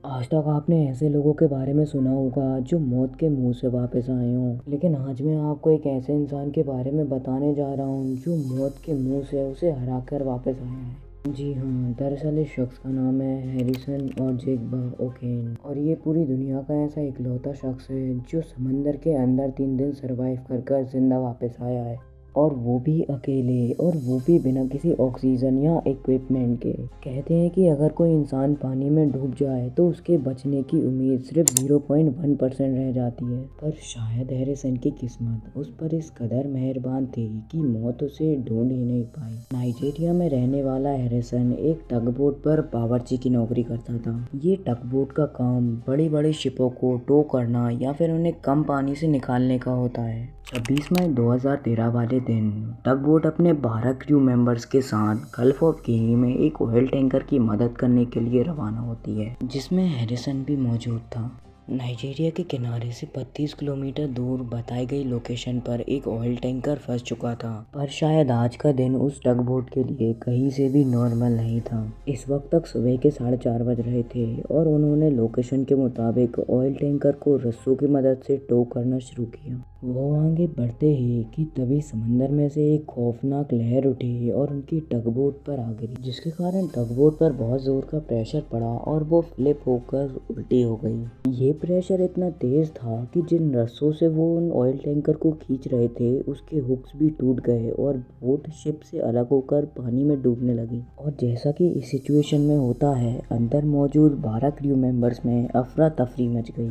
आज तक आपने ऐसे लोगों के बारे में सुना होगा जो मौत के मुंह से वापस आए हों, लेकिन आज मैं आपको एक ऐसे इंसान के बारे में बताने जा रहा हूँ जो मौत के मुंह से उसे हराकर वापस आया है। जी हाँ, दरअसल इस शख्स का नाम है हैरिसन और जेगबा ओकेन, और ये पूरी दुनिया का ऐसा इकलौता शख्स है जो समंदर के अंदर 3 दिन सरवाइव कर जिंदा वापस आया है, और वो भी अकेले, और वो भी बिना किसी ऑक्सीजन या इक्विपमेंट के। कहते हैं कि अगर कोई इंसान पानी में डूब जाए तो उसके बचने की उम्मीद सिर्फ 0.1% रह जाती है, पर शायद हैरिसन की किस्मत उस पर इस कदर मेहरबान थी कि मौत उसे ढूंढ ही नहीं पाई। नाइजीरिया में रहने वाला हैरिसन एक टगबोट पर बावर्ची की नौकरी करता था। ये टगबोट का काम बड़ी बड़ी शिपों को टो करना या फिर उन्हें कम पानी से निकालने का होता है। 26 मई 2013 वाले दिन टगबोट अपने 12 क्रू मेंबर्स के साथ गल्फ ऑफ गिनी में एक ऑयल टैंकर की मदद करने के लिए रवाना होती है, जिसमें हैरिसन भी मौजूद था। नाइजीरिया के किनारे से 32 किलोमीटर दूर बताई गई लोकेशन पर एक ऑयल टैंकर फंस चुका था, पर शायद आज का दिन उस टगबोट के लिए कहीं से भी नॉर्मल नहीं था। इस वक्त तक सुबह के 4:30 बज रहे थे और उन्होंने लोकेशन के मुताबिक ऑयल टैंकर को रस्सों की मदद से टो करना शुरू किया। वो आगे बढ़ते ही कि तभी समंदर में से एक खौफनाक लहर उठी और उनकी टगबोट पर आ गिरी, जिसके कारण टगबोट पर बहुत जोर का प्रेशर पड़ा और वो फ्लिप होकर उल्टी हो गई। ये प्रेशर इतना तेज था कि जिन रस्सों से वो उन ऑयल टैंकर को खींच रहे थे उसके हुक्स भी टूट गए और बोट शिप से अलग होकर पानी में डूबने लगी। और जैसा कि इस सिचुएशन में होता है, अंदर मौजूद 12 क्रू मेंबर्स में अफरा तफरी मच गई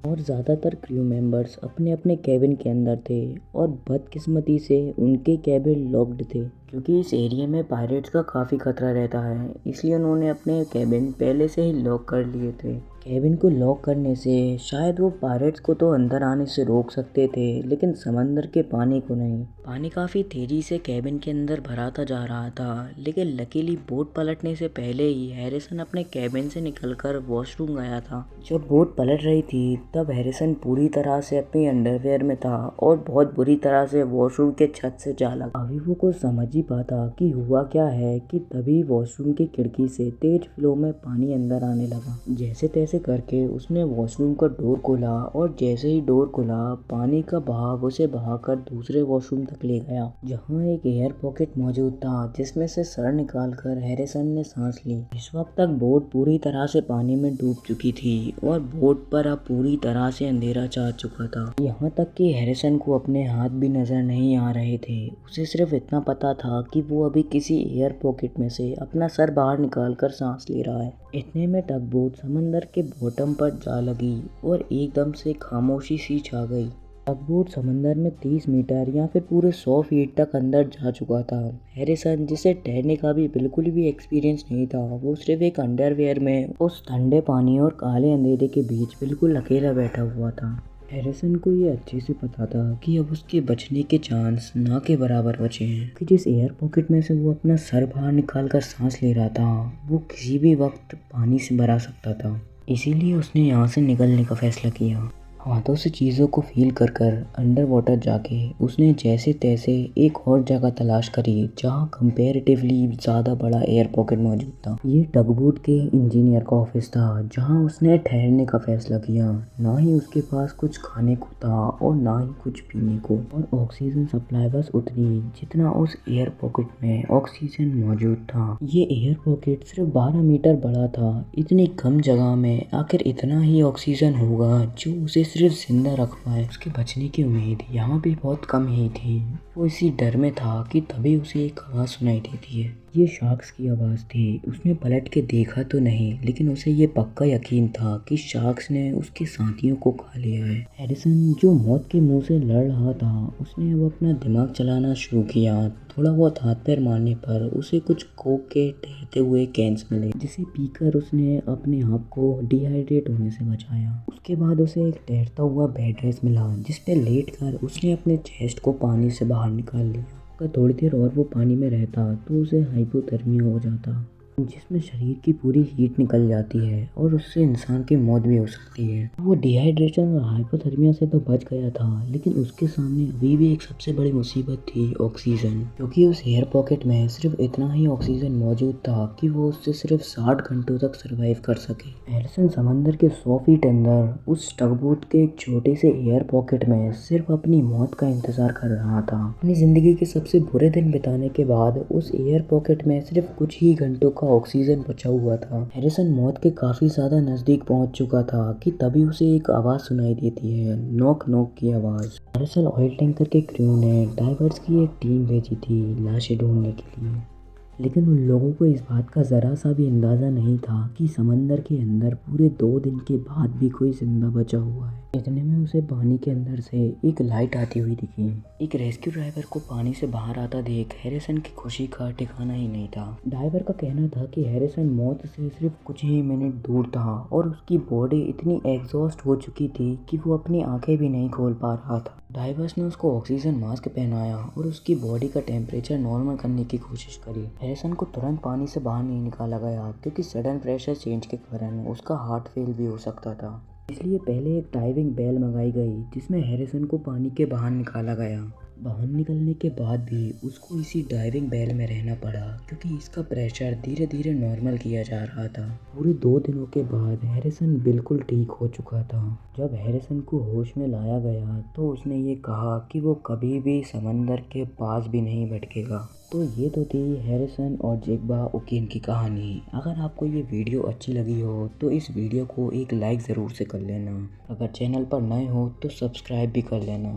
और ज़्यादातर क्रू मेंबर्स अपने अपने कैबिन के अंदर थे, और बदकिस्मती से उनके कैबिन लॉक्ड थे। क्योंकि इस एरिया में पायरेट्स का काफ़ी खतरा रहता है, इसलिए उन्होंने अपने कैबिन पहले से ही लॉक कर लिए थे। कैबिन को लॉक करने से शायद वो पायरेट्स को तो अंदर आने से रोक सकते थे, लेकिन समंदर के पानी को नहीं। पानी काफ़ी तेज़ी से कैबिन के अंदर भराता जा रहा था, लेकिन लकीली बोट पलटने से पहले ही हैरिसन अपने कैबिन से निकलकर वॉशरूम गया था। जब बोट पलट रही थी तब हैरिसन पूरी तरह से अपनी अंडरवेयर में था और बहुत बुरी तरह से वॉशरूम के छत से जा लगा। अभी वो कुछ समझ ही पाता कि हुआ क्या है कि तभी वॉशरूम की खिड़की से तेज फ्लो में पानी अंदर आने लगा। जैसे तैसे करके उसने वॉशरूम का डोर खोला, और जैसे ही डोर खुला पानी का बहाव उसे बहाकर दूसरे वॉशरूम तक ले गया, जहाँ एक एयर पॉकेट मौजूद था जिसमें से सर निकालकर हैरिसन ने सांस ली। इस वक्त तक बोट पूरी तरह से पानी में डूब चुकी थी और बोट पर अब पूरी तरह से अंधेरा छा चुका था। यहाँ तक कि हैरिसन को अपने हाथ भी नजर नहीं आ रहे थे। उसे सिर्फ इतना पता था कि वो अभी किसी एयर पॉकेट में से अपना सर बाहर निकालकर सांस ले रहा है। इतने में टगबोट समंदर के बॉटम पर जा लगी और एकदम से खामोशी सी छा गई। टगबोट समंदर में 30 मीटर या फिर पूरे 100 फीट तक अंदर जा चुका था। हैरिसन, जिसे तैरने का भी बिल्कुल भी एक्सपीरियंस नहीं था, वो सिर्फ एक अंडरवेयर में उस ठंडे पानी और काले अंधेरे के बीच बिल्कुल अकेला बैठा हुआ था। हैरिसन को ये अच्छे से पता था कि अब उसके बचने के चांस ना के बराबर बचे हैं, कि जिस एयर पॉकेट में से वो अपना सर बाहर निकाल कर सांस ले रहा था वो किसी भी वक्त पानी से भरा सकता था। इसीलिए उसने यहाँ से निकलने का फैसला किया। हाथों से चीज़ों को फील कर कर अंडर वाटर जाके उसने जैसे तैसे एक और जगह तलाश करी जहाँ कंपैरेटिवली ज़्यादा बड़ा एयर पॉकेट मौजूद था। ये टगबोट के इंजीनियर का ऑफिस था जहाँ उसने ठहरने का फैसला किया। ना ही उसके पास कुछ खाने को था और ना ही कुछ पीने को, और ऑक्सीजन सप्लाई बस उतनी जितना उस एयर पॉकेट में ऑक्सीजन मौजूद था। ये एयर पॉकेट सिर्फ 12 मीटर बड़ा था। इतनी कम जगह में आखिर इतना ही ऑक्सीजन होगा जो उसे सिर्फ जिंदा रख पाए। उसके बचने की उम्मीद यहाँ भी बहुत कम ही थी। वो इसी डर में था कि तभी उसे एक आवाज़ सुनाई देती है। ये शार्क्स की आवाज़ थी। उसने पलट के देखा तो नहीं, लेकिन उसे ये पक्का यकीन था कि शार्क्स ने उसके साथियों को खा लिया है। हैरिसन, जो मौत के मुंह से लड़ रहा था, उसने अब अपना दिमाग चलाना शुरू किया। थोड़ा बहुत हाथ पैर मारने पर उसे कुछ कोक के ठहरते हुए कैंस मिले, जिसे पीकर उसने अपने आप को डिहाइड्रेट होने से बचाया। उसके बाद उसे एक तैरता हुआ बेड रेस्ट मिला, जिस पे लेट कर उसने अपने चेस्ट को पानी से बाहर निकाल लिया। अगर थोड़ी देर और वो पानी में रहता तो उसे हाइपोथर्मिया हो जाता। जिसमें शरीर की पूरी हीट निकल जाती है और उससे इंसान की मौत भी हो सकती है। वो डिहाइड्रेशन और हाइपोथर्मिया से तो बच गया था, लेकिन उसके सामने अभी भी एक सबसे बड़ी मुसीबत थी, ऑक्सीजन। क्योंकि उस एयर पॉकेट में सिर्फ इतना ही ऑक्सीजन मौजूद था कि वो उससे सिर्फ 60 घंटों तक सरवाइव कर सके। हैरिसन समंदर के 100 फीट अंदर उस टगबोट के एक छोटे से एयर पॉकेट में सिर्फ अपनी मौत का इंतजार कर रहा था। अपनी जिंदगी के सबसे बुरे दिन बिताने के बाद उस एयर पॉकेट में सिर्फ कुछ ही घंटों का ऑक्सीजन बचा हुआ था। हैरिसन मौत के काफी ज्यादा नजदीक पहुंच चुका था कि तभी उसे एक आवाज सुनाई देती है, नॉक नॉक की आवाज। दरअसल ऑयल टैंकर के क्रू ने डाइवर्स की एक टीम भेजी थी लाशें ढूंढने के लिए, लेकिन उन लोगों को इस बात का ज़रा सा भी अंदाज़ा नहीं था कि समंदर के अंदर पूरे 2 दिन के बाद भी कोई जिंदा बचा हुआ है। इतने में उसे पानी के अंदर से एक लाइट आती हुई दिखी। एक रेस्क्यू ड्राइवर को पानी से बाहर आता देख हैरिसन की खुशी का ठिकाना ही नहीं था। ड्राइवर का कहना था कि हैरिसन मौत से सिर्फ कुछ ही मिनट दूर था और उसकी बॉडी इतनी एग्जॉस्ट हो चुकी थी कि वो अपनी आंखें भी नहीं खोल पा रहा था। ड्राइवर्स ने उसको ऑक्सीजन मास्क पहनाया और उसकी बॉडी का टेम्परेचर नॉर्मल करने की कोशिश करी। हैरिसन को तुरंत पानी से बाहर नहीं निकाला गया क्योंकि सडन प्रेशर चेंज के कारण उसका हार्ट फेल भी हो सकता था। इसलिए पहले एक डाइविंग बेल मंगाई गई जिसमें हैरिसन को पानी के बाहर निकाला गया। बाहर निकलने के बाद भी उसको इसी डाइविंग बेल में रहना पड़ा क्योंकि इसका प्रेशर धीरे धीरे नॉर्मल किया जा रहा था। पूरे 2 दिनों के बाद हैरिसन बिल्कुल ठीक हो चुका था। जब हैरिसन को होश में लाया गया तो उसने ये कहा कि वो कभी भी समंदर के पास भी नहीं भटकेगा। तो ये तो थी हैरिसन और जेग्बा ओकीन की कहानी। अगर आपको ये वीडियो अच्छी लगी हो तो इस वीडियो को एक लाइक ज़रूर से कर लेना। अगर चैनल पर नए हो तो सब्सक्राइब भी कर लेना।